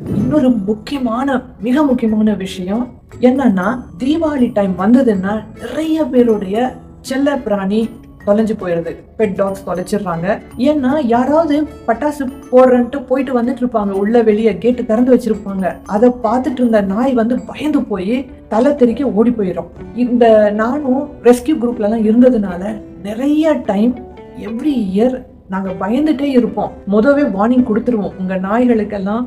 இன்னொரு மிக முக்கியமான விஷயம் என்னன்னா, தீபாவளி டைம் வந்ததுன்னா நிறைய பேருடைய செல்ல பிராணி தொலைஞ்சு போயிருது. பெட் டாக்ஸ் தொலைச்சிடுறாங்க. ஏன்னா யாராவது பட்டாசு போடுறன்ட்டு போயிட்டு வந்துட்டு இருப்பாங்க. உள்ள வெளியே கேட்டு திறந்து வச்சிருப்பாங்க. அதை பார்த்துட்டு இருந்த நாய் பயந்து போய் தலை தெறிக்க ஓடி போயிடும். இந்த நானும் ரெஸ்கியூ குரூப்ல எல்லாம் இருந்ததுனால நிறைய டைம் எவ்ரி இயர் நாங்க பயந்துட்டே இருப்போம். முதவே வார்னிங் கொடுத்துருவோம். உங்க நாய்களுக்கெல்லாம்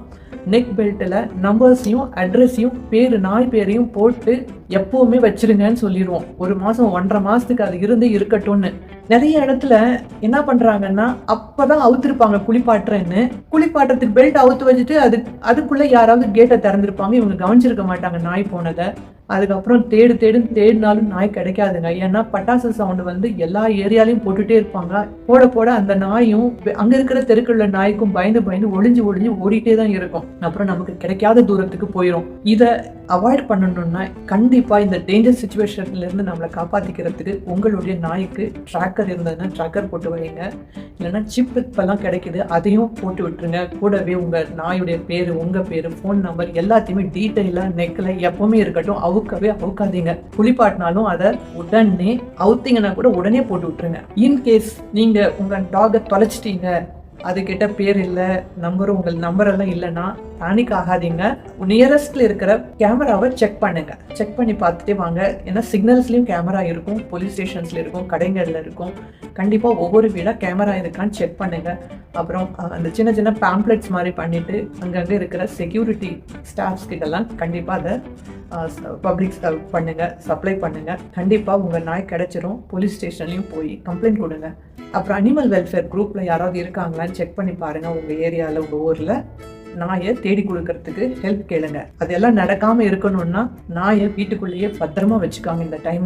நெக் பெல்ட்ல நம்பர்ஸையும் அட்ரஸையும் நாய் பேரையும் போட்டு எப்பவுமே வச்சிருங்கன்னு சொல்லிடுவோம். 1 மாசம் 1.5 மாசத்துக்கு அது இருக்கட்டும்னு. நிறைய இடத்துல என்ன பண்றாங்கன்னா, அப்பதான் அவுத்திருப்பாங்க குளிப்பாட்டுறதுக்கு பெல்ட் அவுத்து வச்சுட்டு அதுக்குள்ள யாராவது கேட்டை திறந்திருப்பாங்க. இவங்க கவனிச்சிருக்க மாட்டாங்க நாய் போனதை. அதுக்கப்புறம் தேடினாலும் நாய் கிடைக்காதுங்க. ஏன்னா பட்டாசு சவுண்ட் எல்லா ஏரியாலையும் போட்டுட்டே இருப்பாங்க. போட அந்த நாயும் அங்க இருக்கிற தெருக்குள்ள நாய்க்கும் பயந்து ஒளிஞ்சு ஓடிட்டே தான் இருக்கும். அப்புறம் நமக்கு கிடைக்காத தூரத்துக்கு போயிடும். இதை அவாய்ட் பண்ணணும்னா கண்டிப்பா இந்த டேஞ்சர் சிச்சுவேஷன்ல இருந்து நம்மளை காப்பாத்திக்கிறதுக்கு உங்களுடைய நாய்க்கு ட்ராக்கர் இருந்ததுன்னா ட்ராக்கர் போட்டு வைங்க. இல்லைன்னா சிப் இப்பெல்லாம் கிடைக்குது, அதையும் போட்டு விட்டுருங்க. கூடவே உங்க நாயுடைய பேரு, உங்க பேரு, போன் நம்பர் எல்லாத்தையுமே டீட்டெயிலா நெக்ல எப்பவுமே இருக்கட்டும். அவுக்காதீங்க. குளிப்பாட்டினாலும் அதை உடனே அவுத்தீங்கன்னா கூட உடனே போட்டு விட்டுருங்க. இன்கேஸ் நீங்க உங்க டாகை தொலைச்சிட்டீங்க, அது கிட்ட பேர் இல்லை, நம்பரும் உங்கள் நம்பர் எல்லாம் இல்லைன்னா பேனிக் ஆகாதீங்க. நியரஸ்ட்ல இருக்கிற கேமராவை செக் பண்ணுங்க. செக் பண்ணி பார்த்துட்டே வாங்க. ஏன்னா சிக்னல்ஸ்லயும் கேமரா இருக்கும், போலீஸ் ஸ்டேஷன்ஸ்ல இருக்கும், கடைகள்ல இருக்கும். கண்டிப்பா ஒவ்வொரு வீடா கேமரா இருக்கான்னு செக் பண்ணுங்க. அப்புறம் அந்த சின்ன பேம்ப்ளெட்ஸ் மாதிரி பண்ணிட்டு அங்கங்க இருக்கிற செக்யூரிட்டி ஸ்டாஃப்ஸ் கிட்டலாம் கண்டிப்பா அதை பப்ளிக் பண்ணுங்க, சப்ளை பண்ணுங்க. கண்டிப்பா உங்க நாய் கிடைச்சிரும். போலீஸ் ஸ்டேஷன்லயும் போய் கம்ப்ளைண்ட் கொடுங்க. அப்புறம் அனிமல் வெல்ஃபேர் குரூப்ல யாராவது இருக்காங்களான்னு செக் பண்ணி பாருங்க. உங்க ஏரியால, உங்க ஊர்ல நாயை தேடி கொடுக்கறதுக்கு ஹெல்ப் கேளுங்க. அதெல்லாம் நடக்காம இருக்கணும்னா நாயை வீட்டுக்குள்ளேயே பத்திரமா வச்சுக்காங்க இந்த டைம்ல.